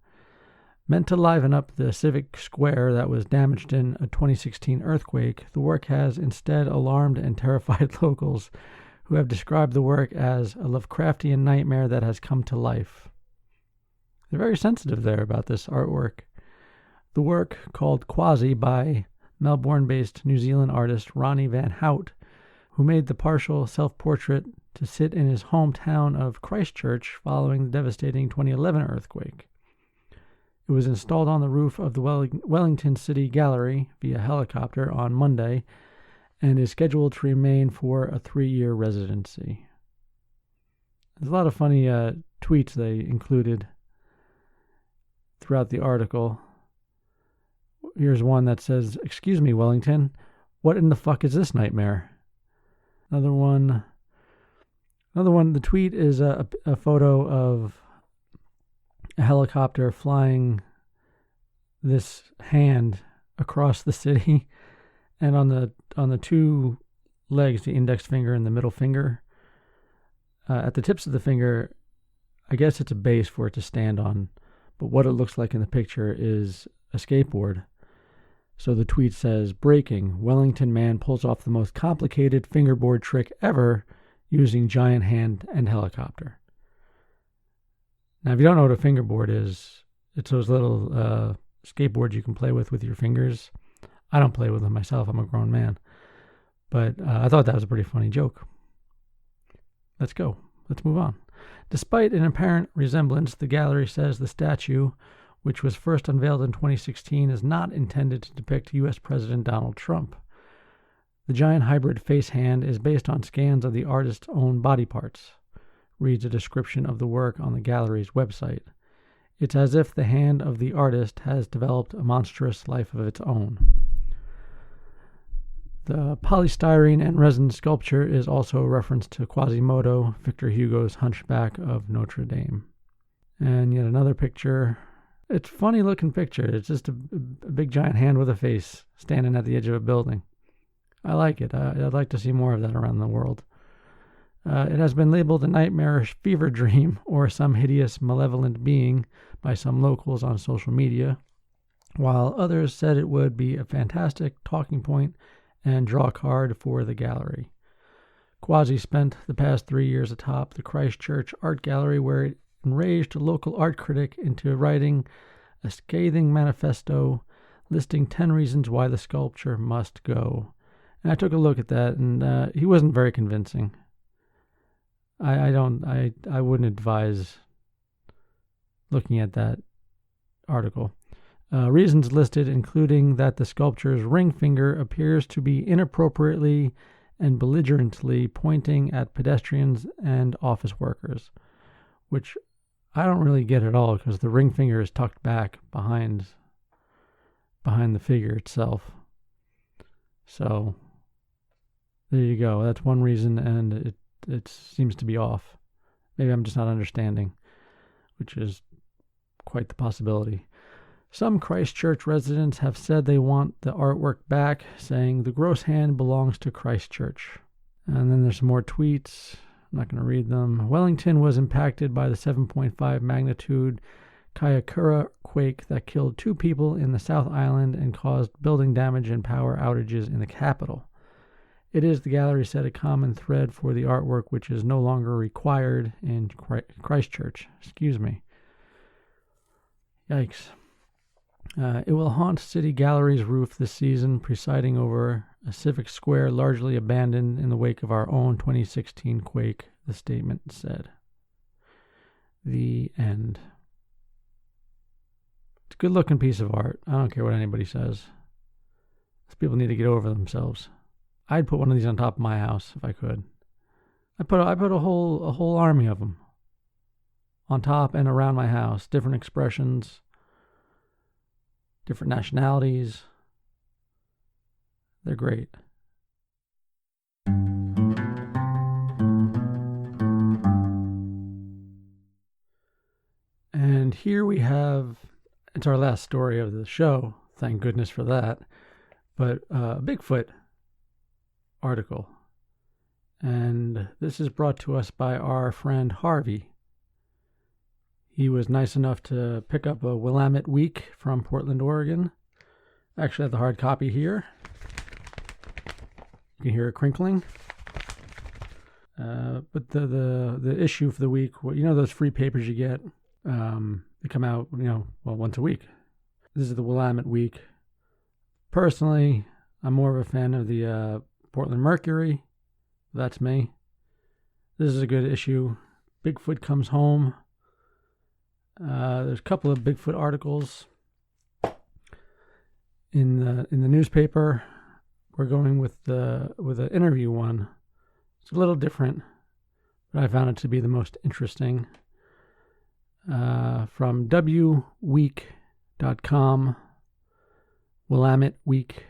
Meant to liven up the civic square that was damaged in a 2016 earthquake, the work has instead alarmed and terrified locals who have described the work as a Lovecraftian nightmare that has come to life. They're very sensitive there about this artwork. The work, called Quasi by Melbourne-based New Zealand artist Ronnie Van Hout, who made the partial self-portrait to sit in his hometown of Christchurch following the devastating 2011 earthquake. It was installed on the roof of the Wellington City Gallery via helicopter on Monday and is scheduled to remain for a 3-year residency. There's a lot of funny tweets they included throughout the article. Here's one that says, "Excuse me, Wellington, what in the fuck is this nightmare?" Another one, the tweet is a photo of a helicopter flying this hand across the city, and on the two legs, the index finger and the middle finger, at the tips of the finger, I guess it's a base for it to stand on, but what it looks like in the picture is a skateboard. So the tweet says, "Breaking, Wellington man pulls off the most complicated fingerboard trick ever using giant hand and helicopter." Now, if you don't know what a fingerboard is, it's those little skateboards you can play with your fingers. I don't play with them myself. I'm a grown man. But I thought that was a pretty funny joke. Let's go. Let's move on. Despite an apparent resemblance, the gallery says the statue, which was first unveiled in 2016, is not intended to depict U.S. President Donald Trump. The giant hybrid face hand is based on scans of the artist's own body parts, reads a description of the work on the gallery's website. It's as if the hand of the artist has developed a monstrous life of its own. The polystyrene and resin sculpture is also a reference to Quasimodo, Victor Hugo's Hunchback of Notre Dame. And yet another picture. It's a funny looking picture. It's just a big giant hand with a face standing at the edge of a building. I like it. I'd like to see more of that around the world. It has been labeled a nightmarish fever dream or some hideous malevolent being by some locals on social media, while others said it would be a fantastic talking point and draw card for the gallery. Quasi spent the past 3 years atop the Christchurch Art Gallery, where it enraged a local art critic into writing a scathing manifesto listing 10 reasons why the sculpture must go. And I took a look at that, and he wasn't very convincing. I wouldn't advise looking at that article. Reasons listed including that the sculpture's ring finger appears to be inappropriately and belligerently pointing at pedestrians and office workers, which I don't really get at all because the ring finger is tucked back behind the figure itself. So there you go. That's one reason, and it seems to be off. Maybe I'm just not understanding, which is quite the possibility. Some Christchurch residents have said they want the artwork back, saying the gross hand belongs to Christchurch. And then there's some more tweets. I'm not going to read them. Wellington was impacted by the 7.5 magnitude Kaikoura quake that killed 2 people in the South Island and caused building damage and power outages in the capital. It is, the gallery said, a common thread for the artwork, which is no longer required in Christchurch. Excuse me. Yikes. It will haunt City Gallery's roof this season, presiding over a civic square largely abandoned in the wake of our own 2016 quake, the statement said. The end. It's a good-looking piece of art. I don't care what anybody says. These people need to get over themselves. I'd put one of these on top of my house if I could. I put a whole army of them on top and around my house, different expressions, different nationalities. They're great. And here we have, it's our last story of the show, thank goodness for that, but a Bigfoot article. And this is brought to us by our friend Harvey. He was nice enough to pick up a Willamette Week from Portland, Oregon. I actually have the hard copy here. You can hear it crinkling. But the issue for the week, you know those free papers you get? They come out, once a week. This is the Willamette Week. Personally, I'm more of a fan of the Portland Mercury. That's me. This is a good issue. Bigfoot comes home. There's a couple of Bigfoot articles in the newspaper. We're going with the interview one. It's a little different, but I found it to be the most interesting. From wweek.com, Willamette Week.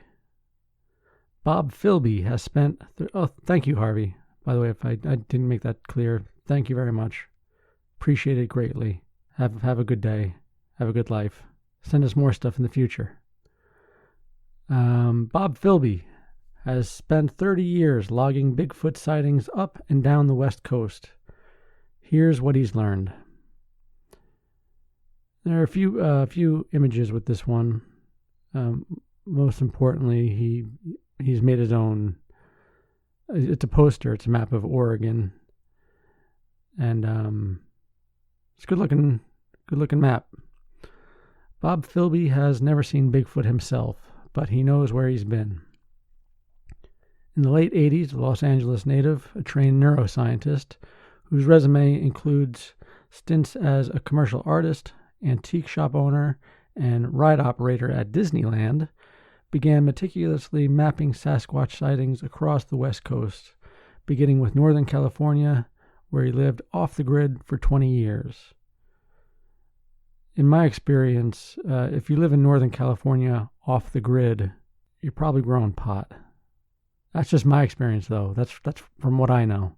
Bob Philby has spent... thank you, Harvey. By the way, if I didn't make that clear, thank you very much. Appreciate it greatly. Have a good day. Have a good life. Send us more stuff in the future. Bob Philby has spent 30 years logging Bigfoot sightings up and down the West Coast. Here's what he's learned. There are a few images with this one. Most importantly, he's made his own. It's a poster. It's a map of Oregon, and it's a good looking map. Bob Philby has never seen Bigfoot himself, but he knows where he's been. In the late 80s, a Los Angeles native, a trained neuroscientist, whose resume includes stints as a commercial artist, antique shop owner, and ride operator at Disneyland, began meticulously mapping Sasquatch sightings across the West Coast, beginning with Northern California, where he lived off the grid for 20 years. In my experience, if you live in Northern California off the grid, you're probably growing pot. That's just my experience, though. That's from what I know.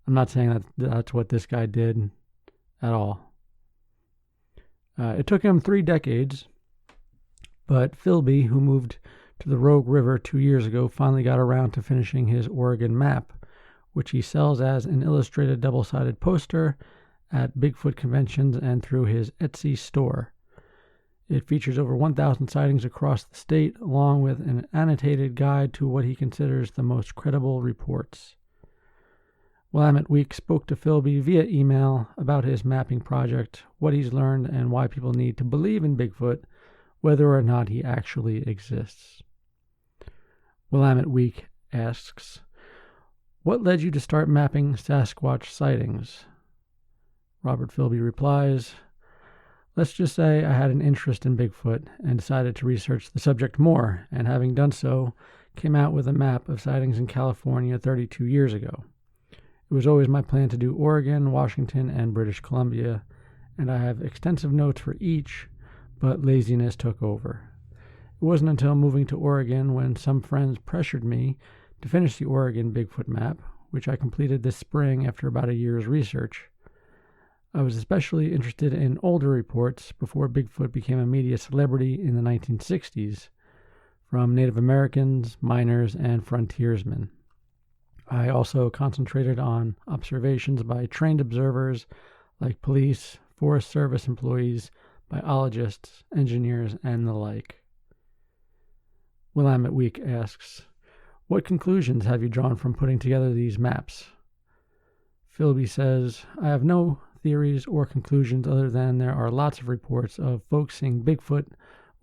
I'm not saying that's what this guy did at all. It took him 3 decades, but Philby, who moved to the Rogue River 2 years ago, finally got around to finishing his Oregon map, which he sells as an illustrated double-sided poster at Bigfoot conventions and through his Etsy store. It features over 1,000 sightings across the state, along with an annotated guide to what he considers the most credible reports. Willamette Week spoke to Philby via email about his mapping project, what he's learned, and why people need to believe in Bigfoot, whether or not he actually exists. Willamette Week asks, what led you to start mapping Sasquatch sightings? Robert Philby replies, let's just say I had an interest in Bigfoot and decided to research the subject more, and having done so, came out with a map of sightings in California 32 years ago. It was always my plan to do Oregon, Washington, and British Columbia, and I have extensive notes for each, but laziness took over. It wasn't until moving to Oregon when some friends pressured me to finish the Oregon Bigfoot map, which I completed this spring after about a year's research. I was especially interested in older reports before Bigfoot became a media celebrity in the 1960s, from Native Americans, miners, and frontiersmen. I also concentrated on observations by trained observers like police, Forest Service employees, biologists, engineers, and the like. Willamette Week asks, what conclusions have you drawn from putting together these maps? Philby says, I have no theories or conclusions other than there are lots of reports of folks seeing Bigfoot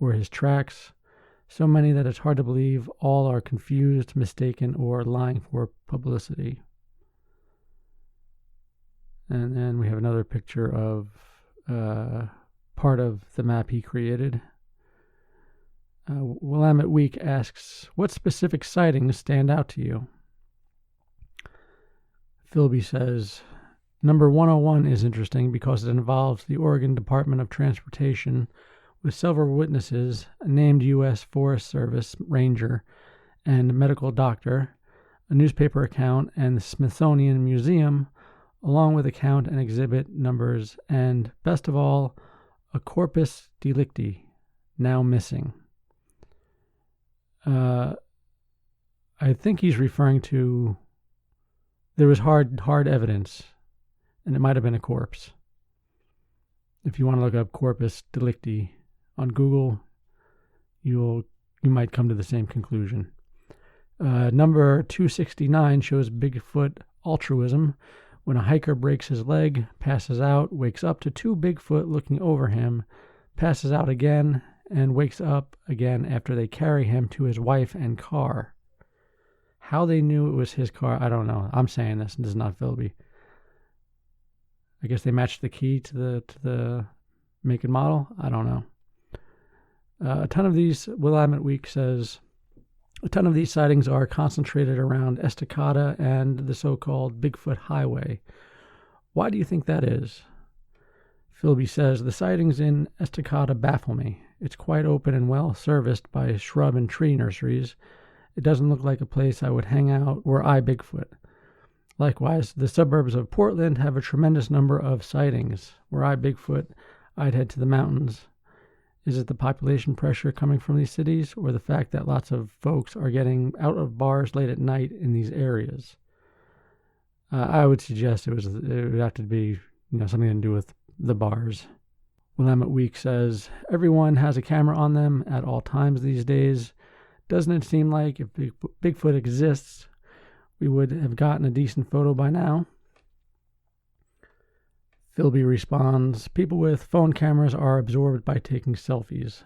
or his tracks, so many that it's hard to believe all are confused, mistaken, or lying for publicity. And then we have another picture of part of the map he created. Willamette Week asks, what specific sightings stand out to you? Philby says, number 101 is interesting because it involves the Oregon Department of Transportation with several witnesses, a named U.S. Forest Service ranger and medical doctor, a newspaper account, and the Smithsonian Museum, along with account and exhibit numbers, and, best of all, a corpus delicti, now missing. I think he's referring to there was hard evidence, and it might have been a corpse. If you want to look up corpus delicti on Google, you might come to the same conclusion. Number 269 shows Bigfoot altruism when a hiker breaks his leg, passes out, wakes up to two Bigfoot looking over him, passes out again, and wakes up again after they carry him to his wife and car. How they knew it was his car, I don't know. I'm saying this, and this is not Philby. I guess they matched the key to the make and model. I don't know. A ton of these, Willamette Week says, a ton of these sightings are concentrated around Estacada and the so-called Bigfoot Highway. Why do you think that is? Philby says, the sightings in Estacada baffle me. It's quite open and well serviced by shrub and tree nurseries. It doesn't look like a place I would hang out or eye Bigfoot. Likewise, the suburbs of Portland have a tremendous number of sightings. Were I Bigfoot, I'd head to the mountains. Is it the population pressure coming from these cities, or the fact that lots of folks are getting out of bars late at night in these areas? I would suggest it would have to be something to do with the bars. Willamette Week says, everyone has a camera on them at all times these days. Doesn't it seem like if Bigfoot exists, we would have gotten a decent photo by now? Philby responds, people with phone cameras are absorbed by taking selfies.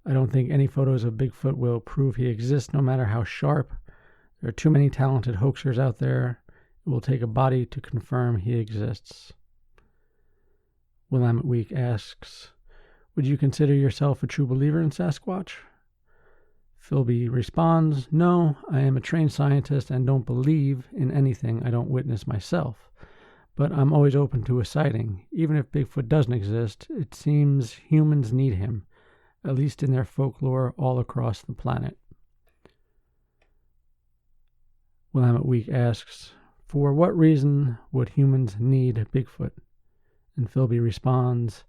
I don't think any photos of Bigfoot will prove he exists, no matter how sharp. There are too many talented hoaxers out there. It will take a body to confirm he exists. Willamette Week asks, would you consider yourself a true believer in Sasquatch? Philby responds, no, I am a trained scientist and don't believe in anything I don't witness myself. But I'm always open to a sighting. Even if Bigfoot doesn't exist, it seems humans need him, at least in their folklore all across the planet. Willamette Week asks, for what reason would humans need Bigfoot? And Philby responds,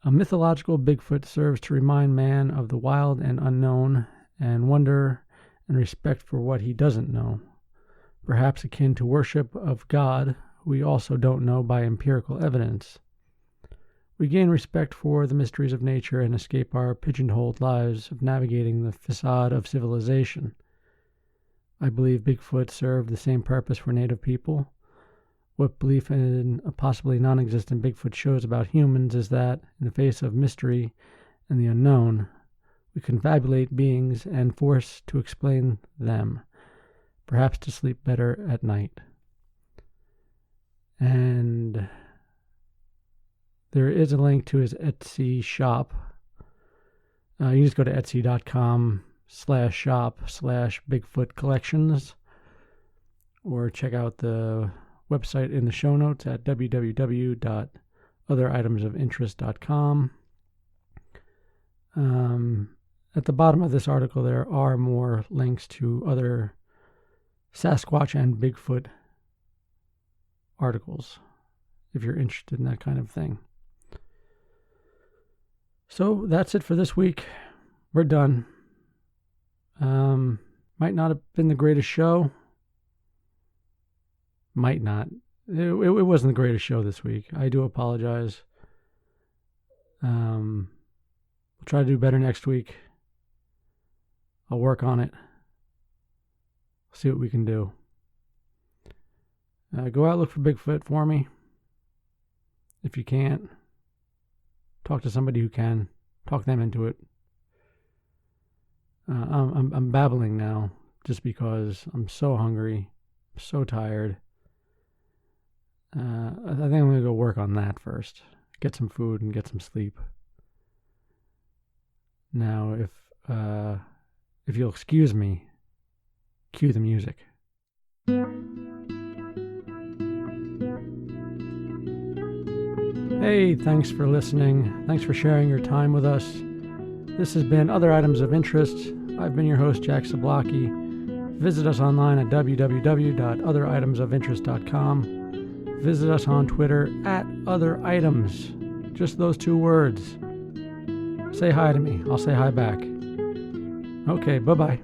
a mythological Bigfoot serves to remind man of the wild and unknown, and wonder and respect for what he doesn't know. Perhaps akin to worship of God, we also don't know by empirical evidence. We gain respect for the mysteries of nature and escape our pigeonholed lives of navigating the facade of civilization. I believe Bigfoot served the same purpose for native people. What belief in a possibly non-existent Bigfoot shows about humans is that, in the face of mystery and the unknown, we confabulate beings and force to explain them, perhaps to sleep better at night. And there is a link to his Etsy shop. You just go to etsy.com/shop/Bigfoot collections, or check out the website in the show notes at www.otheritemsofinterest.com. At the bottom of this article, there are more links to other Sasquatch and Bigfoot articles, if you're interested in that kind of thing. So that's it for this week. We're done. Might not have been the greatest show. Might not. It wasn't the greatest show this week. I do apologize. We'll try to do better next week. I'll work on it. See what we can do. Go out, look for Bigfoot for me. If you can't, talk to somebody who can. Talk them into it. I'm babbling now just because I'm so hungry. I'm so tired. I think I'm going to go work on that first. Get some food and get some sleep. Now, if you'll excuse me, cue the music. Hey, thanks for listening. Thanks for sharing your time with us. This has been Other Items of Interest. I've been your host, Jack Zablocki. Visit us online at www.otheritemsofinterest.com. Visit us on Twitter at OtherItems. Just those 2 words. Say hi to me. I'll say hi back. Okay, bye-bye.